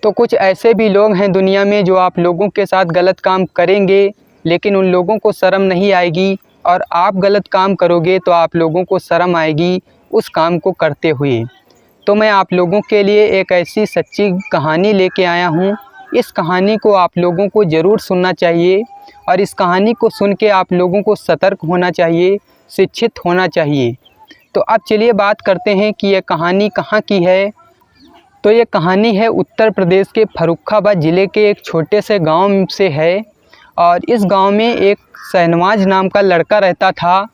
तो कुछ ऐसे भी लोग हैं दुनिया में जो आप लोगों के साथ गलत काम करेंगे, लेकिन उन लोगों को शर्म नहीं आएगी, और आप गलत काम करोगे तो आप लोगों को शर्म आएगी उस काम को करते हुए। तो मैं आप लोगों के लिए एक ऐसी सच्ची कहानी लेके आया हूँ। इस कहानी को आप लोगों को ज़रूर सुनना चाहिए, और इस कहानी को सुन के आप लोगों को सतर्क होना चाहिए, शिक्षित होना चाहिए। तो अब चलिए बात करते हैं कि यह कहानी कहाँ की है। तो ये कहानी है उत्तर प्रदेश के फर्रुखाबाद ज़िले के एक छोटे से गांव से है। और इस गांव में एक शहनवाज नाम का लड़का रहता था,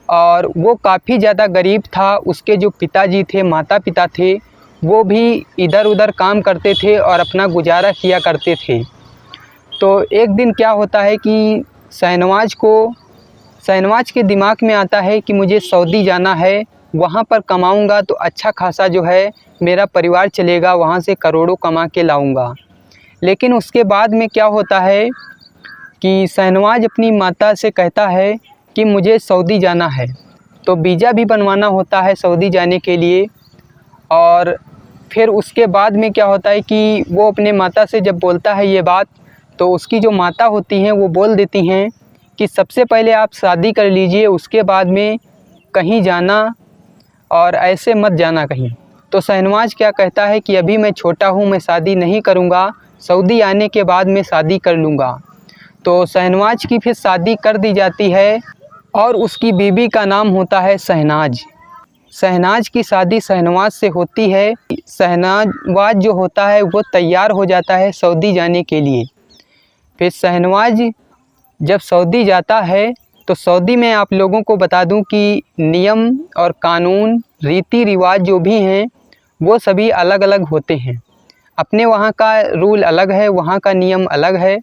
और वो काफ़ी ज़्यादा गरीब था। उसके जो पिताजी थे, माता पिता थे, वो भी इधर उधर काम करते थे और अपना गुजारा किया करते थे। तो एक दिन क्या होता है कि शहनवाज के दिमाग में आता है कि मुझे सऊदी जाना है, वहाँ पर कमाऊँगा तो अच्छा खासा जो है मेरा परिवार चलेगा, वहाँ से करोड़ों कमा के लाऊँगा। लेकिन उसके बाद में क्या होता है कि शहनवाज अपनी माता से कहता है कि मुझे सऊदी जाना है। तो वीज़ा भी बनवाना होता है सऊदी जाने के लिए। और फिर उसके बाद में क्या होता है कि वो अपने माता से जब बोलता है ये बात, तो उसकी जो माता होती हैं वो बोल देती हैं कि सबसे पहले आप शादी कर लीजिए, उसके बाद में कहीं जाना, और ऐसे मत जाना कहीं। तो शहनवाज क्या कहता है कि अभी मैं छोटा हूँ, मैं शादी नहीं करूँगा, सऊदी आने के बाद मैं शादी कर लूँगा। तो शहनवाज की फिर शादी कर दी जाती है, और उसकी बीवी का नाम होता है शहनाज। शहनाज की शादी शहनवाज से होती है। शहनवाज जो होता है वो तैयार हो जाता है सऊदी जाने के लिए। फिर शहनवाज जब सऊदी जाता है, तो सऊदी में आप लोगों को बता दूं कि नियम और कानून, रीति रिवाज जो भी हैं वो सभी अलग अलग होते हैं। अपने वहाँ का रूल अलग है, वहाँ का नियम अलग है।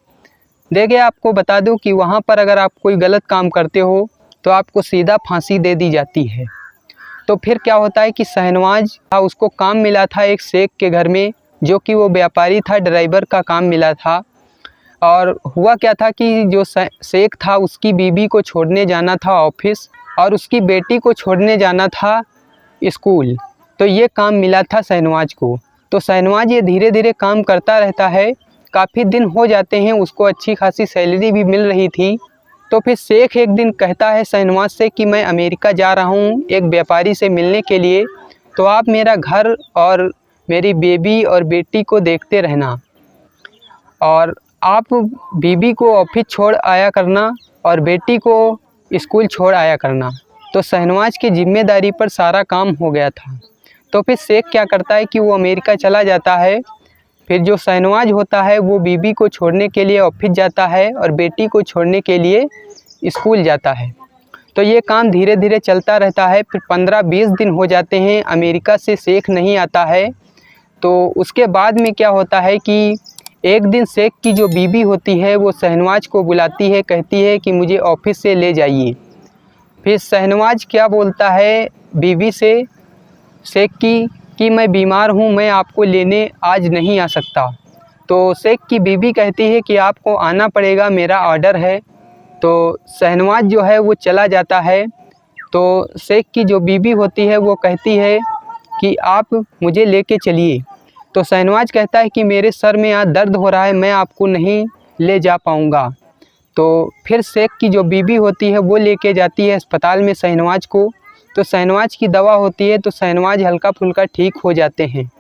देखिए, आपको बता दूं कि वहाँ पर अगर आप कोई गलत काम करते हो तो आपको सीधा फांसी दे दी जाती है। तो फिर क्या होता है कि शहनवाज था, उसको काम मिला था एक शेख के घर में, जो कि वो व्यापारी था, ड्राइवर का काम मिला था। और हुआ क्या था कि जो शेख था उसकी बीवी को छोड़ने जाना था ऑफिस, और उसकी बेटी को छोड़ने जाना था स्कूल। तो ये काम मिला था शहनवाज को। तो शहनवाज ये धीरे धीरे काम करता रहता है। काफ़ी दिन हो जाते हैं, उसको अच्छी खासी सैलरी भी मिल रही थी। तो फिर शेख एक दिन कहता है शहनवाज से कि मैं अमेरिका जा रहा हूँ एक व्यापारी से मिलने के लिए, तो आप मेरा घर और मेरी बेबी और बेटी को देखते रहना, और आप बीबी को ऑफिस छोड़ आया करना और बेटी को स्कूल छोड़ आया करना। तो शहनवाज की जिम्मेदारी पर सारा काम हो गया था। तो फिर शेख क्या करता है कि वो अमेरिका चला जाता है। फिर जो शहनवाज होता है वो बीबी को छोड़ने के लिए ऑफिस जाता है और बेटी को छोड़ने के लिए स्कूल जाता है। तो ये काम धीरे धीरे चलता रहता है। फिर 15-20 दिन हो जाते हैं, अमेरिका से शेख नहीं आता है। तो उसके बाद में क्या होता है कि एक दिन शेख की जो बीबी होती है वो शहनवाज को बुलाती है, कहती है कि मुझे ऑफिस से ले जाइए। फिर शहनवाज क्या बोलता है बीबी से, शेख की, कि मैं बीमार हूँ, मैं आपको लेने आज नहीं आ सकता। तो शेख की बीबी कहती है कि आपको आना पड़ेगा, मेरा ऑर्डर है। तो शहनवाज जो है वो चला जाता है। तो शेख की जो बीबी होती है वो कहती है कि आप मुझे लेके चलिए। तो शहनवाज कहता है कि मेरे सर में यहाँ दर्द हो रहा है, मैं आपको नहीं ले जा पाऊँगा। तो फिर शेख की जो बीबी होती है वो लेके जाती है अस्पताल में शहनवाज को। तो शहनवाज की दवा होती है, तो शहनवाज हल्का फुल्का ठीक हो जाते हैं।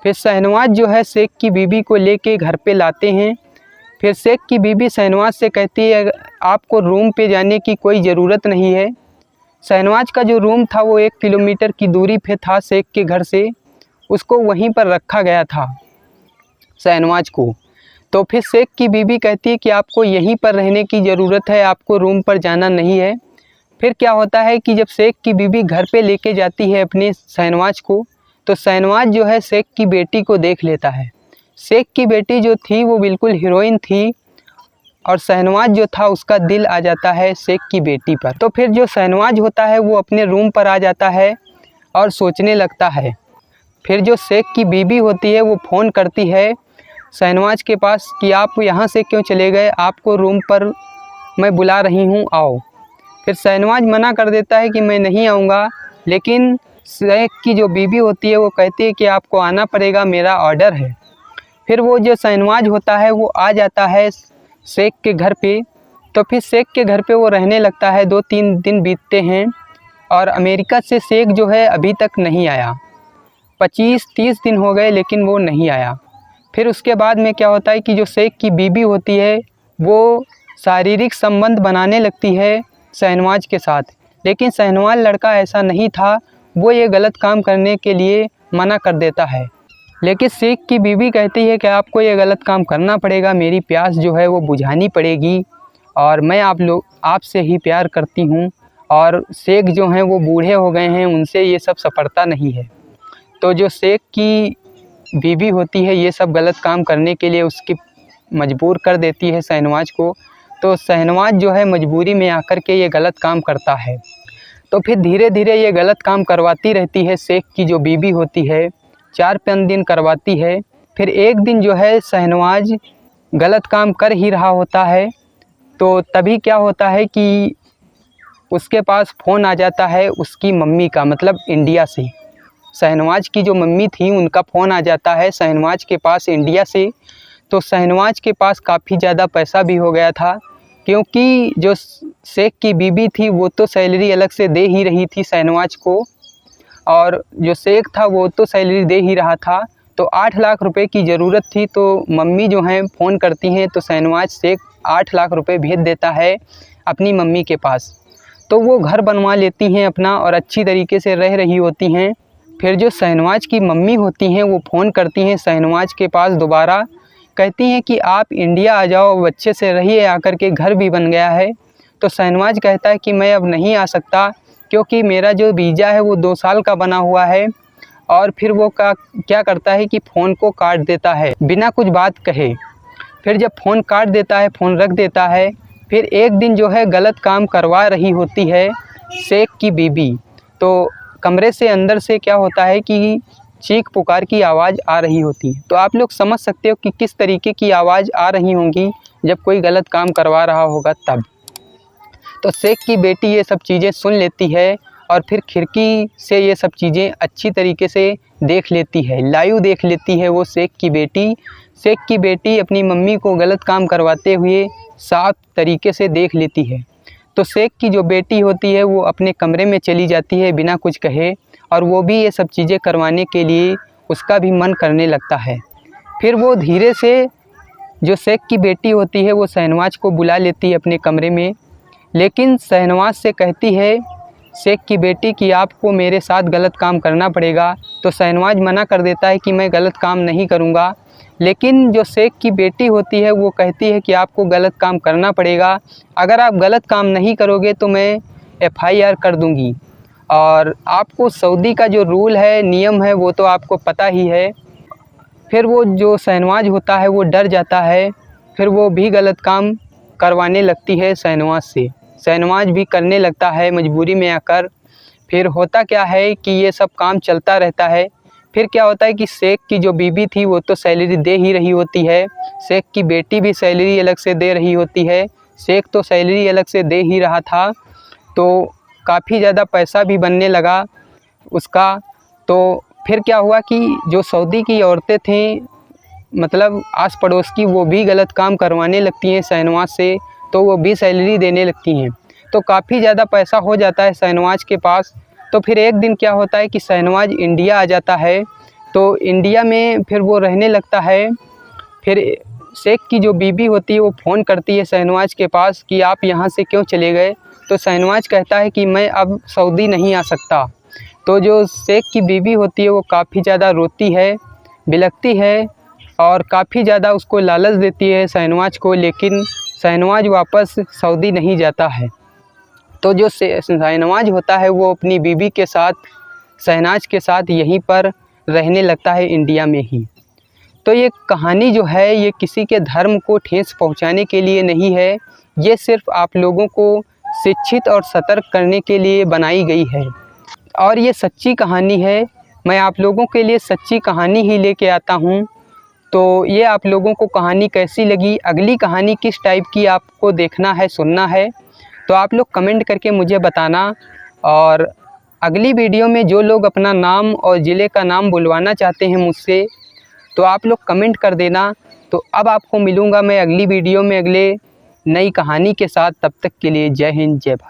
फिर शहनवाज जो है शेख की बीबी को लेके घर पे लाते हैं। फिर शेख की बीबी शहनवाज से कहती है आपको रूम पे जाने की कोई ज़रूरत नहीं है। शहनवाज का जो रूम था वो 1 किलोमीटर की दूरी पे था शेख के घर से, उसको वहीं पर रखा गया था शहनवाज को। तो फिर शेख की बीबी कहती है कि आपको यहीं पर रहने की ज़रूरत है, आपको रूम पर जाना नहीं है। फिर क्या होता है कि जब शेख की बीबी घर पे लेके जाती है अपने शहनवाज को, तो शहनवाज जो है शेख की बेटी को देख लेता है। शेख की बेटी जो थी वो बिल्कुल हीरोइन थी, और शहनवाज जो था उसका दिल आ जाता है शेख की बेटी पर। तो फिर जो शहनवाज होता है वो अपने रूम पर आ जाता है और सोचने लगता है। फिर जो शेख की बीबी होती है वो फ़ोन करती है शहनवाज के पास कि आप यहाँ से क्यों चले गए, आपको रूम पर मैं बुला रही हूँ, आओ। फिर शहनवाज मना कर देता है कि मैं नहीं आऊँगा। लेकिन शेख की जो बीबी होती है वो कहती है कि आपको आना पड़ेगा, मेरा ऑर्डर है। फिर वो जो शहनवाज होता है वो आ जाता है शेख के घर पे। तो फिर शेख के घर पे वो रहने लगता है। 2-3 दिन बीतते हैं और अमेरिका से शेख जो है अभी तक नहीं आया। 25-30 दिन हो गए लेकिन वो नहीं आया। फिर उसके बाद में क्या होता है कि जो शेख की बीवी होती है वो शारीरिक संबंध बनाने लगती है शहनवाज के साथ। लेकिन शहनवाज लड़का ऐसा नहीं था, वो ये गलत काम करने के लिए मना कर देता है। लेकिन शेख की बीवी कहती है कि आपको ये गलत काम करना पड़ेगा, मेरी प्यास जो है वो बुझानी पड़ेगी और मैं आपसे ही प्यार करती हूँ। और शेख जो हैं वो बूढ़े हो गए हैं, उनसे ये सब सपरता नहीं है। तो जो शेख की बीवी होती है ये सब गलत काम करने के लिए उसकी मजबूर कर देती है शहनवाज को। तो शहनवाज जो है मजबूरी में आकर के ये गलत काम करता है। तो फिर धीरे धीरे ये गलत काम करवाती रहती है शेख की जो बीवी होती है, 4-5 दिन करवाती है। फिर एक दिन जो है शहनवाज गलत काम कर ही रहा होता है, तो तभी क्या होता है कि उसके पास फ़ोन आ जाता है उसकी मम्मी का, मतलब इंडिया से। शहनवाज की जो मम्मी थी उनका फ़ोन आ जाता है शहनवाज के पास इंडिया से। तो शहनवाज के पास काफ़ी ज़्यादा पैसा भी हो गया था, क्योंकि जो शेख की बीवी थी वो तो सैलरी अलग से दे ही रही थी शहनवाज को, और जो शेख था वो तो सैलरी दे ही रहा था। तो 8 लाख रुपए की ज़रूरत थी। तो मम्मी जो हैं फ़ोन करती हैं तो शहनवाज शेख 8 लाख रुपए भेज देता है अपनी मम्मी के पास। तो वो घर बनवा लेती हैं अपना और अच्छी तरीके से रह रही होती हैं। फिर जो शहनवाज की मम्मी होती हैं वो फ़ोन करती हैं शहनवाज के पास दोबारा, कहती हैं कि आप इंडिया आ जाओ, बच्चे से रहिए, आकर के घर भी बन गया है। तो शहनवाज कहता है कि मैं अब नहीं आ सकता, क्योंकि मेरा जो वीज़ा है वो 2 साल का बना हुआ है। और फिर वो क्या करता है कि फ़ोन को काट देता है बिना कुछ बात कहे। फिर जब फ़ोन काट देता है, फ़ोन रख देता है, फिर एक दिन जो है गलत काम करवा रही होती है शेख की बीवी। तो कमरे से अंदर से क्या होता है कि चीख पुकार की आवाज़ आ रही होती है। तो आप लोग समझ सकते हो कि किस तरीके की आवाज़ आ रही होंगी जब कोई गलत काम करवा रहा होगा तब। तो शेख की बेटी ये सब चीज़ें सुन लेती है और फिर खिड़की से ये सब चीज़ें अच्छी तरीके से देख लेती है, लाइव देख लेती है वो शेख की बेटी। शेख की बेटी अपनी मम्मी को गलत काम करवाते हुए साफ तरीके से देख लेती है। तो शेख की जो बेटी होती है वो अपने कमरे में चली जाती है बिना कुछ कहे, और वो भी ये सब चीज़ें करवाने के लिए उसका भी मन करने लगता है। फिर वो धीरे से जो शेख की बेटी होती है वो शहनवाज को बुला लेती है अपने कमरे में। लेकिन शहनवाज से कहती है शेख की बेटी कि आपको मेरे साथ गलत काम करना पड़ेगा। तो शहनवाज मना कर देता है कि मैं गलत काम नहीं करूँगा। लेकिन जो शेख की बेटी होती है वो कहती है कि आपको गलत काम करना पड़ेगा, अगर आप गलत काम नहीं करोगे तो मैं FIR कर दूँगी। और आपको सऊदी का जो रूल है, नियम है, वो तो आपको पता ही है। फिर वो जो शहनवाज होता है वो डर जाता है, फिर वो भी गलत काम करवाने लगती है शहनवाज से। शहनवाज भी करने लगता है मजबूरी में आकर। फिर होता क्या है कि ये सब काम चलता रहता है। फिर क्या होता है कि शेख की जो बीवी थी वो तो सैलरी दे ही रही होती है, शेख की बेटी भी सैलरी अलग से दे रही होती है, शेख तो सैलरी अलग से दे ही रहा था। तो काफ़ी ज़्यादा पैसा भी बनने लगा उसका। तो फिर क्या हुआ कि जो सऊदी की औरतें थीं, मतलब आस पड़ोस की, वो भी गलत काम करवाने लगती हैं शहनवाज से, तो वो भी सैलरी देने लगती हैं। तो काफ़ी ज़्यादा पैसा हो जाता है शहनवाज के पास। तो फिर एक दिन क्या होता है कि शहनवाज इंडिया आ जाता है। तो इंडिया में फिर वो रहने लगता है। फिर शेख की जो बीवी होती है वो फ़ोन करती है शहनवाज के पास कि आप यहाँ से क्यों चले गए। तो शहनवाज कहता है कि मैं अब सऊदी नहीं आ सकता। तो जो शेख की बीवी होती है वो काफ़ी ज़्यादा रोती है, बिलखती है और काफ़ी ज़्यादा उसको लालच देती है शहनवाज को, लेकिन शहनवाज वापस सऊदी नहीं जाता है। तो जो शहनवाज होता है वो अपनी बीवी के साथ, शहनाज के साथ यहीं पर रहने लगता है इंडिया में ही। तो ये कहानी जो है ये किसी के धर्म को ठेस पहुंचाने के लिए नहीं है, ये सिर्फ आप लोगों को शिक्षित और सतर्क करने के लिए बनाई गई है। और ये सच्ची कहानी है, मैं आप लोगों के लिए सच्ची कहानी ही लेके आता हूँ। तो ये आप लोगों को कहानी कैसी लगी, अगली कहानी किस टाइप की आपको देखना है, सुनना है, तो आप लोग कमेंट करके मुझे बताना। और अगली वीडियो में जो लोग अपना नाम और ज़िले का नाम बुलवाना चाहते हैं मुझसे, तो आप लोग कमेंट कर देना। तो अब आपको मिलूँगा मैं अगली वीडियो में अगले नई कहानी के साथ। तब तक के लिए जय हिंद, जय भारत।